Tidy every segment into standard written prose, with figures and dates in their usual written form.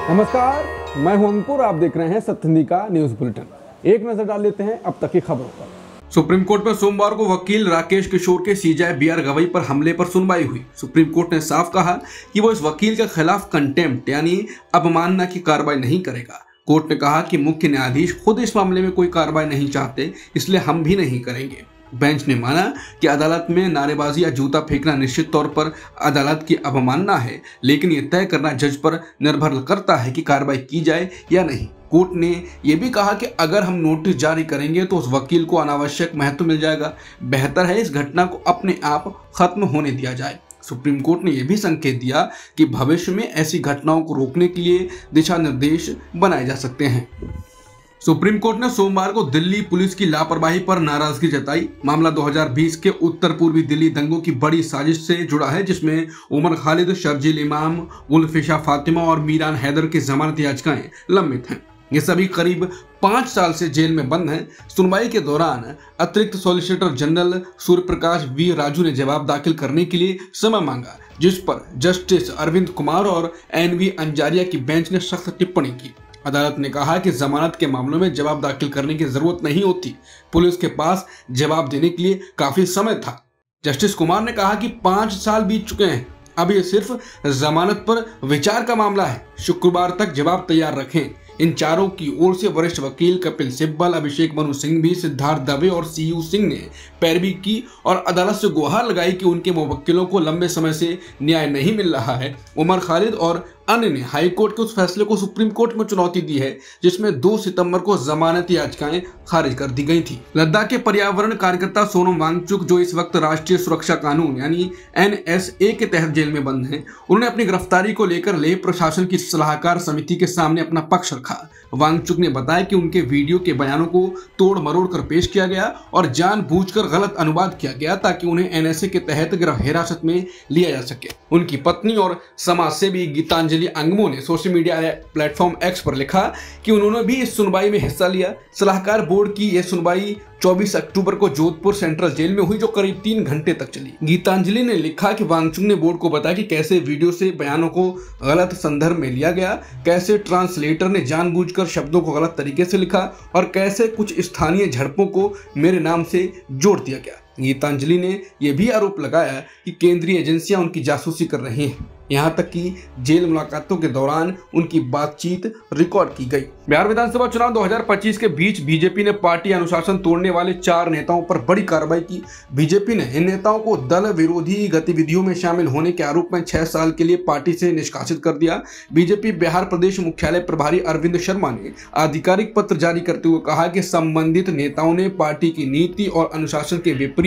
नमस्कार, मैं हूं अंकुर। आप देख रहे हैं सत्य हिंदी का न्यूज बुलेटिन। एक नजर डाल लेते हैं अब तक की खबरों पर। सुप्रीम कोर्ट में सोमवार को वकील राकेश किशोर के सीजेआई बीआर गवई पर हमले पर सुनवाई हुई। सुप्रीम कोर्ट ने साफ कहा कि वो इस वकील के खिलाफ कंटेम्प्ट यानी अवमानना की कार्रवाई नहीं करेगा। कोर्ट ने कहा कि मुख्य न्यायाधीश खुद इस मामले में कोई कार्रवाई नहीं चाहते, इसलिए हम भी नहीं करेंगे। बेंच ने माना कि अदालत में नारेबाजी या जूता फेंकना निश्चित तौर पर अदालत की अवमानना है, लेकिन यह तय करना जज पर निर्भर करता है कि कार्रवाई की जाए या नहीं। कोर्ट ने यह भी कहा कि अगर हम नोटिस जारी करेंगे तो उस वकील को अनावश्यक महत्व मिल जाएगा। बेहतर है इस घटना को अपने आप खत्म होने दिया जाए। सुप्रीम कोर्ट ने यह भी संकेत दिया कि भविष्य में ऐसी घटनाओं को रोकने के लिए दिशा निर्देश बनाए जा सकते हैं। सुप्रीम कोर्ट ने सोमवार को दिल्ली पुलिस की लापरवाही पर नाराजगी जताई। मामला 2020 के उत्तर पूर्वी दिल्ली दंगों की बड़ी साजिश से जुड़ा है, जिसमें उमर खालिद, शर्जील इमाम, उल्फिशा फातिमा और मीरान हैदर की जमानत याचिकाएं लंबित हैं। ये सभी करीब 5 साल से जेल में बंद हैं। सुनवाई के दौरान अतिरिक्त solicitor general Suryaprakash V Raju ने जवाब दाखिल करने के लिए समय मांगा, जिस पर जस्टिस अरविंद कुमार और एनवी अंजारिया की बेंच ने सख्त टिप्पणी की। अदालत ने कहा कि जमानत के मामलों में जवाब दाखिल करने की जरूरत नहीं होती। पुलिस के पास जवाब देने के लिए काफी समय था। जस्टिस कुमार ने कहा कि 5 साल बीत चुके हैं, अब ये सिर्फ जमानत पर विचार का मामला है। शुक्रवार तक जवाब तैयार रखें। इन चारों की ओर से वरिष्ठ वकील कपिल सिब्बल, अभिषेक मनु सिंघवी, सिद्धार्थ दवे और सीयू सिंह ने पैरवी की और अदालत से गुहार लगाई कि उनके मुवक्किलों को लंबे समय से न्याय नहीं मिल रहा है। उमर खालिद और अन्य ने हाईकोर्ट के उस फैसले को सुप्रीम कोर्ट में चुनौती दी है, जिसमें 2 सितंबर को जमानत याचिकाएं खारिज कर दी गई थी। लद्दाख के पर्यावरण कार्यकर्ता सोनम वांगचुक, जो इस वक्त राष्ट्रीय सुरक्षा कानून यानी NSA के तहत जेल में बंद हैं, उन्होंने अपनी गिरफ्तारी को लेकर लेह प्रशासन की सलाहकार समिति के सामने अपना पक्ष रखा। वांगचुक ने बताया कि उनके वीडियो के बयानों को तोड़ मरोड़ कर पेश किया गया और जानबूझकर गलत अनुवाद किया गया ताकि उन्हें NSA के तहत हिरासत में लिया जा सके। उनकी पत्नी और समाजसेवी गीतांजलि अंगमो ने सोशल मीडिया प्लेटफॉर्म X पर लिखा कि उन्होंने भी इस सुनवाई में हिस्सा लिया। सलाहकार बोर्ड की यह सुनवाई 24 अक्टूबर को जोधपुर सेंट्रल जेल में हुई, जो करीब 3 घंटे तक चली। गीतांजलि ने लिखा कि वांगचुक ने बोर्ड को बताया कि कैसे वीडियो से बयानों को गलत संदर्भ में लिया गया, कैसे ट्रांसलेटर ने जानबूझकर शब्दों को गलत तरीके से लिखा और कैसे कुछ स्थानीय झड़पों को मेरे नाम से जोड़ दिया गया। गीतांजलि ने यह भी आरोप लगाया कि केंद्रीय एजेंसियां उनकी जासूसी कर रही हैं, यहां तक कि जेल मुलाकातों के दौरान उनकी बातचीत रिकॉर्ड की गई। बिहार विधानसभा चुनाव 2025 के बीच बीजेपी ने पार्टी अनुशासन तोड़ने वाले 4 नेताओं पर बड़ी कार्रवाई की। बीजेपी ने इन नेताओं को दल विरोधी गतिविधियों में शामिल होने के आरोप में 6 साल के लिए पार्टी से निष्कासित कर दिया। बीजेपी बिहार प्रदेश मुख्यालय प्रभारी अरविंद शर्मा ने आधिकारिक पत्र जारी करते हुए कहा कि संबंधित नेताओं ने पार्टी की नीति और अनुशासन के विपरीत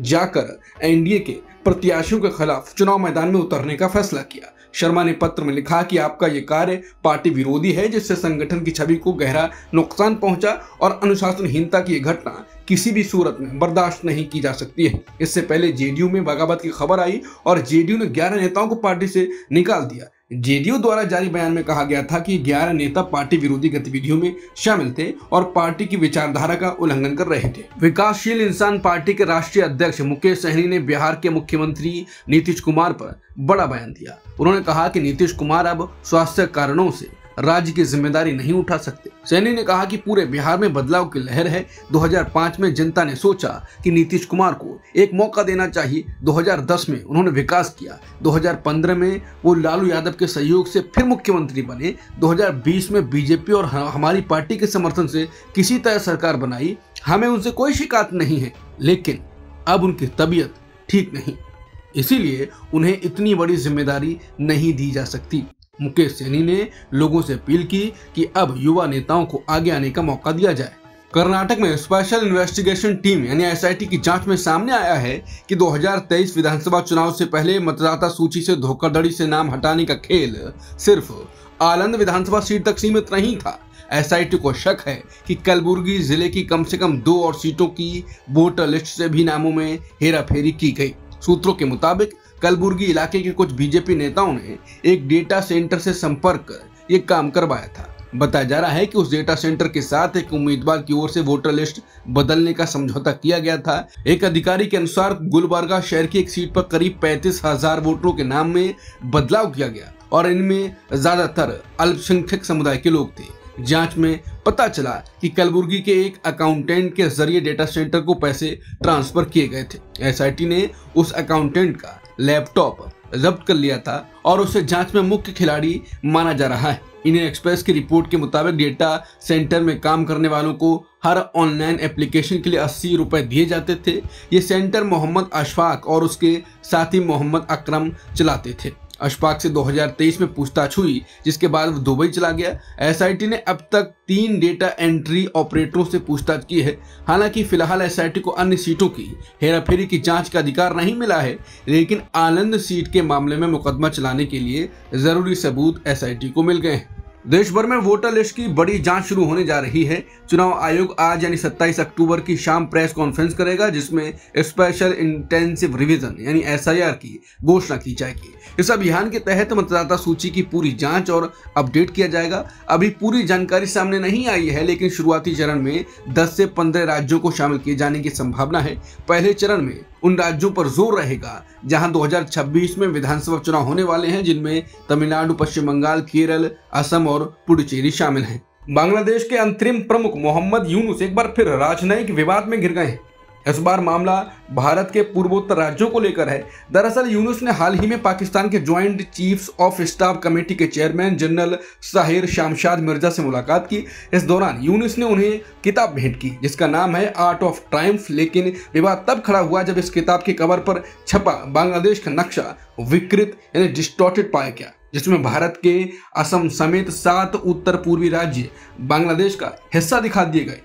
जाकर एनडीए के प्रत्याशियों के खिलाफ चुनाव मैदान में उतरने का फैसला किया। शर्मा ने पत्र में लिखा कि आपका ये कार्य पार्टी विरोधी है, जिससे संगठन की छवि को गहरा नुकसान पहुंचा और अनुशासनहीनता की घटना किसी भी सूरत में बर्दाश्त नहीं की जा सकती है। इससे पहले जेडीयू में बगावत की खबर आई और जेडीयू ने 11 नेताओं को पार्टी से निकाल दिया। जेडीयू द्वारा जारी बयान में कहा गया था कि 11 नेता पार्टी विरोधी गतिविधियों में शामिल थे और पार्टी की विचारधारा का उल्लंघन कर रहे थे। विकासशील इंसान पार्टी के राष्ट्रीय अध्यक्ष मुकेश सहनी ने बिहार के मुख्यमंत्री नीतीश कुमार पर बड़ा बयान दिया। उन्होंने कहा कि नीतीश कुमार अब स्वास्थ्य कारणों से राज्य की जिम्मेदारी नहीं उठा सकते। सैनी ने कहा कि पूरे बिहार में बदलाव की लहर है। 2005 में जनता ने सोचा कि नीतीश कुमार को एक मौका देना चाहिए। 2010 में उन्होंने विकास किया। 2015 में वो लालू यादव के सहयोग से फिर मुख्यमंत्री बने। 2020 में बीजेपी और हमारी पार्टी के समर्थन से किसी तरह सरकार बनाई। हमें उनसे कोई शिकायत नहीं है, लेकिन अब उनकी तबीयत ठीक नहीं, इसीलिए उन्हें इतनी बड़ी जिम्मेदारी नहीं दी जा सकती। मुकेश सहनी ने लोगों से अपील की कि अब युवा नेताओं को आगे आने का मौका दिया जाए। कर्नाटक में स्पेशल इन्वेस्टिगेशन टीम यानी SIT की जांच में सामने आया है कि 2023 विधानसभा चुनाव से पहले मतदाता सूची से धोखाधड़ी से नाम हटाने का खेल सिर्फ आलंद विधानसभा सीट तक सीमित नहीं था। SIT को शक है कि कलबुर्गी जिले की कम से कम 2 और सीटों की वोटर लिस्ट से भी नामों में हेराफेरी की गई। सूत्रों के मुताबिक कलबुर्गी इलाके के कुछ बीजेपी नेताओं ने एक डेटा सेंटर से संपर्क कर ये काम करवाया था। बताया जा रहा है कि उस डेटा सेंटर के साथ एक उम्मीदवार की ओर से वोटर लिस्ट बदलने का समझौता किया गया था। एक अधिकारी के अनुसार गुलबर्गा शहर की एक सीट पर करीब 35,000 वोटरों के नाम में बदलाव किया गया और इनमें ज्यादातर अल्पसंख्यक समुदाय के लोग थे। जांच में पता चला कि कलबुर्गी के एक अकाउंटेंट के जरिए डेटा सेंटर को पैसे ट्रांसफर किए गए थे। एसआईटी ने उस अकाउंटेंट का लैपटॉप जब्त कर लिया था और उसे जांच में मुख्य खिलाड़ी माना जा रहा है। इंडियन एक्सप्रेस की रिपोर्ट के मुताबिक डेटा सेंटर में काम करने वालों को हर ऑनलाइन एप्लीकेशन के लिए 80 रुपए दिए जाते थे। ये सेंटर मोहम्मद अशफाक और उसके साथी मोहम्मद अकरम चलाते थे। अशफाक से 2023 में पूछताछ हुई, जिसके बाद वो दुबई चला गया। एसआईटी ने अब तक 3 डेटा एंट्री ऑपरेटरों से पूछताछ की है। हालांकि फिलहाल एसआईटी को अन्य सीटों की हेराफेरी की जांच का अधिकार नहीं मिला है, लेकिन आनंद सीट के मामले में मुकदमा चलाने के लिए जरूरी सबूत एसआईटी को मिल गए हैं। देश भर में वोटर लिस्ट की बड़ी जांच शुरू होने जा रही है। चुनाव आयोग आज यानी 27 अक्टूबर की शाम प्रेस कॉन्फ्रेंस करेगा, जिसमें स्पेशल इंटेंसिव रिवीजन यानी एसआईआर की घोषणा की जाएगी। इस अभियान के तहत मतदाता सूची की पूरी जांच और अपडेट किया जाएगा। अभी पूरी जानकारी सामने नहीं आई है, लेकिन शुरुआती चरण में 10 से 15 राज्यों को शामिल किए जाने की संभावना है। पहले चरण में उन राज्यों पर जोर रहेगा जहां 2026 में विधानसभा चुनाव होने वाले हैं, जिनमें तमिलनाडु, पश्चिम बंगाल, केरल, असम और पुडुचेरी शामिल हैं। बांग्लादेश के अंतरिम प्रमुख मोहम्मद यूनुस एक बार फिर राजनयिक विवाद में घिर गए हैं। इस बार मामला भारत के पूर्वोत्तर राज्यों को लेकर है। दरअसल यूनुस ने हाल ही में पाकिस्तान के joint chiefs of staff committee के चेयरमैन जनरल साहिर शामशाद मिर्जा से मुलाकात की। इस दौरान यूनुस ने उन्हें किताब भेंट की, जिसका नाम है आर्ट ऑफ ट्रायम्फ। लेकिन विवाद तब खड़ा हुआ जब इस किताब के कवर पर छपा बांग्लादेश का नक्शा विकृत यानी डिस्टॉर्टेड पाया गया, जिसमें भारत के असम समेत 7 उत्तर पूर्वी राज्य बांग्लादेश का हिस्सा दिखा दिए गए।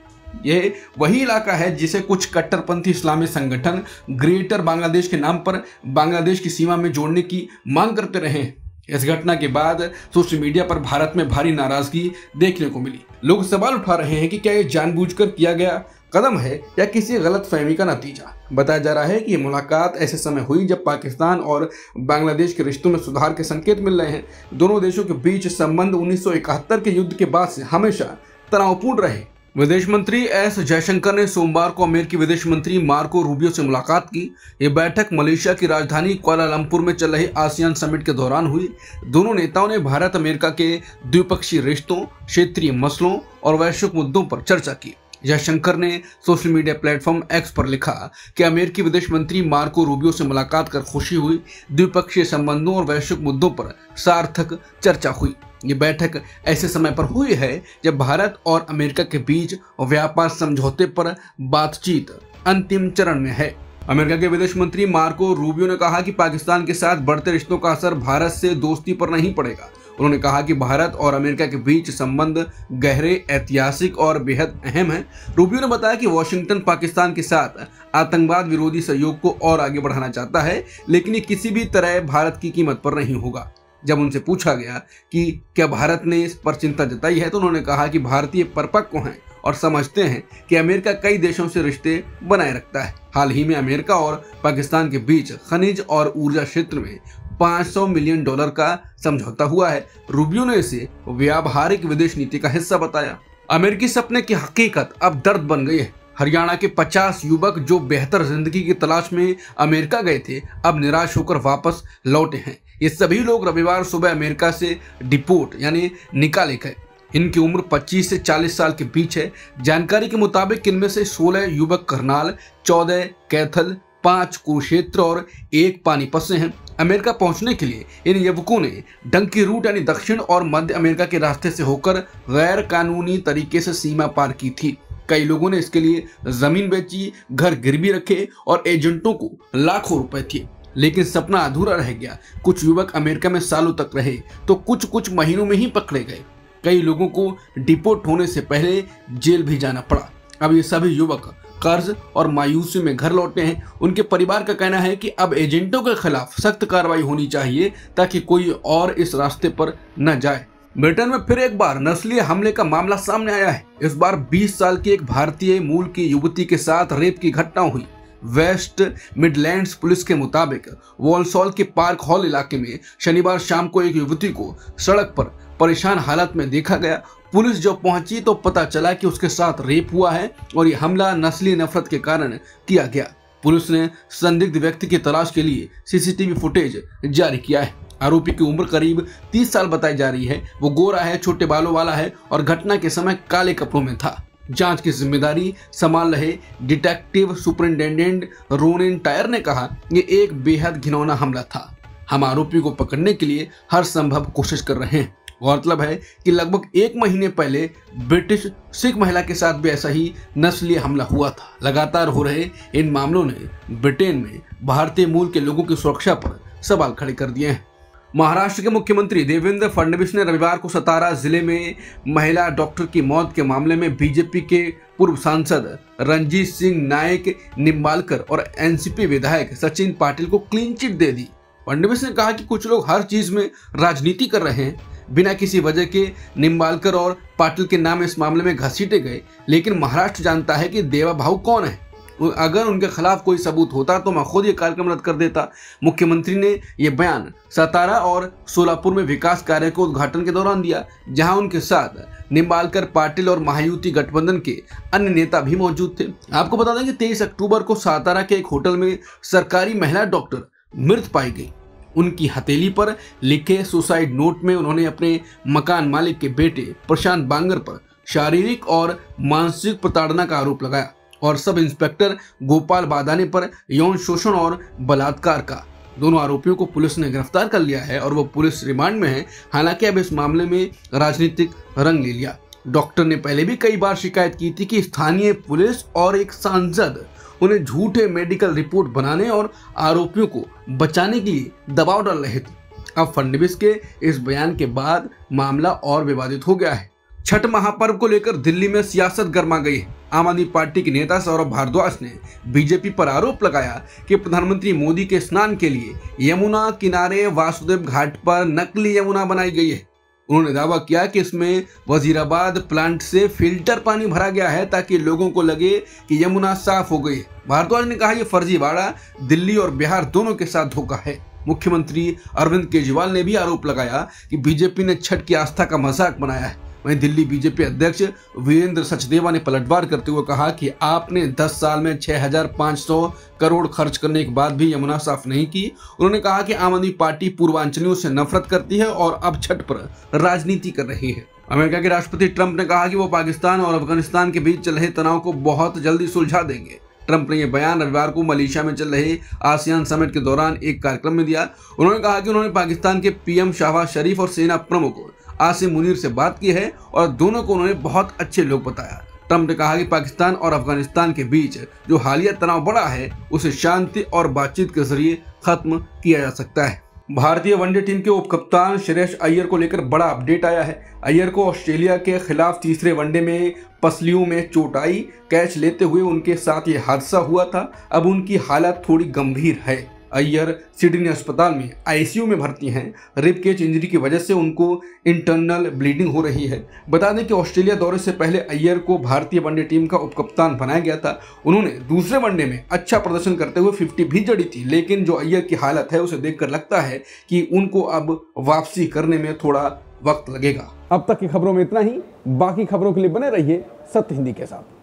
यह वही इलाका है जिसे कुछ कट्टरपंथी इस्लामी संगठन ग्रेटर बांग्लादेश के नाम पर बांग्लादेश की सीमा में जोड़ने की मांग करते रहे। इस घटना के बाद सोशल मीडिया पर भारत में भारी नाराजगी देखने को मिली। लोग सवाल उठा रहे हैं कि क्या यह जानबूझकर किया गया कदम है या किसी गलतफहमी का नतीजा। बताया जा रहा है कि यह मुलाकात ऐसे समय हुई जब पाकिस्तान और बांग्लादेश के रिश्तों में सुधार के संकेत मिल रहे हैं। दोनों देशों के बीच संबंध 1971 के युद्ध के बाद से हमेशा तनावपूर्ण रहे। विदेश मंत्री एस जयशंकर ने सोमवार को अमेरिकी विदेश मंत्री मार्को रूबियो से मुलाकात की। ये बैठक मलेशिया की राजधानी कुआलालंपुर में चल रहे आसियान समिट के दौरान हुई। दोनों नेताओं ने भारत अमेरिका के द्विपक्षीय रिश्तों, क्षेत्रीय मसलों और वैश्विक मुद्दों पर चर्चा की। जयशंकर ने सोशल मीडिया प्लेटफॉर्म एक्स पर लिखा कि अमेरिकी विदेश मंत्री मार्को रूबियो से मुलाकात कर खुशी हुई। द्विपक्षीय संबंधों और वैश्विक मुद्दों पर सार्थक चर्चा हुई। ये बैठक ऐसे समय पर हुई है जब भारत और अमेरिका के बीच व्यापार समझौते पर बातचीत अंतिम चरण में है। अमेरिका के विदेश मंत्री मार्को रूबियो ने कहा कि पाकिस्तान के साथ बढ़ते रिश्तों का असर भारत से दोस्ती पर नहीं पड़ेगा। उन्होंने कहा कि भारत और अमेरिका के बीच संबंध गहरे, ऐतिहासिक और बेहद अहम है। रूबियो ने बताया कि वॉशिंगटन पाकिस्तान के साथ आतंकवाद विरोधी सहयोग को और आगे बढ़ाना चाहता है, लेकिन ये किसी भी तरह भारत की कीमत पर नहीं होगा। जब उनसे पूछा गया कि क्या भारत ने इस पर चिंता जताई है, तो उन्होंने कहा कि भारतीय परिपक्व हैं और समझते हैं कि अमेरिका कई देशों से रिश्ते बनाए रखता है। हाल ही में अमेरिका और पाकिस्तान के बीच खनिज और ऊर्जा क्षेत्र में $500 मिलियन का समझौता हुआ है। रूबियो ने इसे व्यावहारिक विदेश नीति का हिस्सा बताया। अमेरिकी सपने की हकीकत अब दर्द बन गई है। हरियाणा के 50 युवक जो बेहतर जिंदगी की तलाश में अमेरिका गए थे, अब निराश होकर वापस लौटे हैं। ये सभी लोग रविवार सुबह अमेरिका से डिपोर्ट यानी निकाले गए। इनकी उम्र 25 से 40 साल के बीच है। जानकारी के मुताबिक इनमें से 16 युवक करनाल, 14 कैथल, 5 कुरुक्षेत्र और 1 पानीपत से हैं। अमेरिका पहुंचने के लिए इन युवकों ने डंकी रूट यानी दक्षिण और मध्य अमेरिका के रास्ते से होकर गैर कानूनी तरीके से सीमा पार की थी। कई लोगों ने इसके लिए जमीन बेची, घर गिरवी रखे और एजेंटों को लाखों रुपए दिए, लेकिन सपना अधूरा रह गया। कुछ युवक अमेरिका में सालों तक रहे तो कुछ महीनों में ही पकड़े गए। कई लोगों को डिपोर्ट होने से पहले जेल भी जाना पड़ा। अब ये सभी युवक कर्ज और मायूसी में घर लौटे हैं। उनके परिवार का कहना है कि अब एजेंटों के खिलाफ सख्त कार्रवाई होनी चाहिए ताकि कोई और इस रास्ते पर न जाए। ब्रिटेन में फिर एक बार नस्लीय हमले का मामला सामने आया है। इस बार 20 साल की एक भारतीय मूल की युवती के साथ रेप की घटना हुई। वेस्ट मिडलैंड्स पुलिस के मुताबिक वॉल्सॉल के पार्क हॉल इलाके में शनिवार शाम को एक युवती को सड़क पर परेशान हालत में देखा गया। पुलिस जब पहुंची तो पता चला कि उसके साथ रेप हुआ है और ये हमला नस्ली नफरत के कारण किया गया। पुलिस ने संदिग्ध व्यक्ति की तलाश के लिए सीसीटीवी फुटेज जारी किया है। आरोपी की उम्र करीब 30 साल बताई जा रही है। वो गोरा है, छोटे बालों वाला है और घटना के समय काले कपड़ों में था। जांच की जिम्मेदारी संभाल रहे डिटेक्टिव सुपरिंटेंडेंट रोनिन टायर ने कहा, ये एक बेहद घिनौना हमला था। हम आरोपी को पकड़ने के लिए हर संभव कोशिश कर रहे हैं। गौरतलब है कि लगभग 1 महीने पहले ब्रिटिश सिख महिला के साथ भी ऐसा ही नस्लीय हमला हुआ था। लगातार हो रहे इन मामलों ने ब्रिटेन में भारतीय मूल के लोगों की सुरक्षा पर सवाल खड़े कर दिए हैं। महाराष्ट्र के मुख्यमंत्री देवेंद्र फडणवीस ने रविवार को सतारा जिले में महिला डॉक्टर की मौत के मामले में बीजेपी के पूर्व सांसद रणजीत सिंह नायक निम्बालकर और एनसीपी विधायक सचिन पाटिल को क्लीन चिट दे दी। फडणवीस ने कहा कि कुछ लोग हर चीज में राजनीति कर रहे हैं। बिना किसी वजह के निम्बालकर और पाटिल के नाम इस मामले में घसीटे गए, लेकिन महाराष्ट्र जानता है कि देवा भाऊ कौन है। अगर उनके खिलाफ कोई सबूत होता तो मैं खुद ये कार्यक्रम रद्द कर देता। मुख्यमंत्री ने यह बयान सतारा और सोलापुर में विकास कार्य के उद्घाटन के दौरान दिया, जहां उनके साथ निम्बालकर, पाटिल और महायुति गठबंधन के अन्य नेता भी मौजूद थे। आपको बता दें कि 23 अक्टूबर को सतारा के एक होटल में सरकारी महिला डॉक्टर मृत पाई गई। उनकी हथेली पर लिखे सुसाइड नोट में उन्होंने अपने मकान मालिक के बेटे प्रशांत बांगर पर शारीरिक और मानसिक प्रताड़ना का आरोप लगाया और सब इंस्पेक्टर गोपाल बादाने पर यौन शोषण और बलात्कार का। दोनों आरोपियों को पुलिस ने गिरफ्तार कर लिया है और वो पुलिस रिमांड में है। हालांकि अब इस मामले में राजनीतिक रंग ले लिया। डॉक्टर ने पहले भी कई बार शिकायत की थी कि स्थानीय पुलिस और एक सांसद उन्हें झूठे मेडिकल रिपोर्ट बनाने और आरोपियों को बचाने के लिए दबाव डाल रहे थे। अब फडणवीस के इस बयान के बाद मामला और विवादित हो गया है। छठ महापर्व को लेकर दिल्ली में सियासत गर्मा गई है। आम आदमी पार्टी के नेता सौरभ भारद्वाज ने बीजेपी पर आरोप लगाया कि प्रधानमंत्री मोदी के स्नान के लिए यमुना किनारे वासुदेव घाट पर नकली यमुना बनाई गई है। उन्होंने दावा किया कि इसमें वजीराबाद प्लांट से फिल्टर पानी भरा गया है ताकि लोगों को लगे कि यमुना साफ हो गई है। भारद्वाज ने कहा, यह फर्जीवाड़ा दिल्ली और बिहार दोनों के साथ धोखा है। मुख्यमंत्री अरविंद केजरीवाल ने भी आरोप लगाया कि बीजेपी ने छठ की आस्था का मजाक बनाया है। वहीं दिल्ली बीजेपी अध्यक्ष वीरेंद्र सचदेवा ने पलटवार करते हुए कहा कि आपने 10 साल में 6,500 करोड़ खर्च करने के बाद भी यमुना साफ नहीं की। उन्होंने कहा कि आम आदमी पार्टी पूर्वांचलियों से नफरत करती है और अब छठ पर राजनीति कर रही है। अमेरिका के राष्ट्रपति ट्रंप ने कहा कि वो पाकिस्तान और अफगानिस्तान के बीच चल रहे तनाव को बहुत जल्दी सुलझा देंगे। ट्रंप ने यह बयान रविवार को मलेशिया में चल रहे आसियान समिट के दौरान एक कार्यक्रम में दिया। उन्होंने कहा कि उन्होंने पाकिस्तान के पीएम शहबाज शरीफ और सेना प्रमुख आसिम मुनीर से बात की है और दोनों को उन्होंने बहुत अच्छे लोग बताया। ट्रंप ने कहा कि पाकिस्तान और अफगानिस्तान के बीच जो हालिया तनाव बढ़ा है उसे शांति और बातचीत के जरिए खत्म किया जा सकता है। भारतीय वनडे टीम के उपकप्तान श्रेयस अय्यर को लेकर बड़ा अपडेट आया है। अय्यर को ऑस्ट्रेलिया के खिलाफ तीसरे वनडे में पसलियों में चोट आई। कैच लेते हुए उनके साथ ये हादसा हुआ था। अब उनकी हालत थोड़ी गंभीर है। अय्यर सिडनी अस्पताल में आईसीयू में भर्ती हैं। रिब केज इंजरी की वजह से उनको इंटरनल ब्लीडिंग हो रही है। बता दें कि ऑस्ट्रेलिया दौरे से पहले अय्यर को भारतीय वनडे टीम का उपकप्तान बनाया गया था। उन्होंने दूसरे वनडे में अच्छा प्रदर्शन करते हुए 50 भी जड़ी थी, लेकिन जो अय्यर की हालत है उसे देखकर लगता है कि उनको अब वापसी करने में थोड़ा वक्त लगेगा। अब तक की खबरों में इतना ही। बाकी खबरों के लिए बने रहिए सत्य हिंदी के साथ।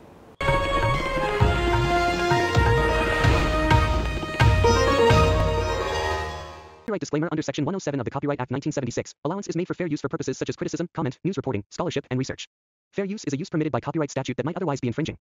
Copyright disclaimer under Section 107 of the Copyright Act 1976. Allowance is made for fair use for purposes such as criticism, comment, news reporting, scholarship, and research. Fair use is a use permitted by copyright statute that might otherwise be infringing.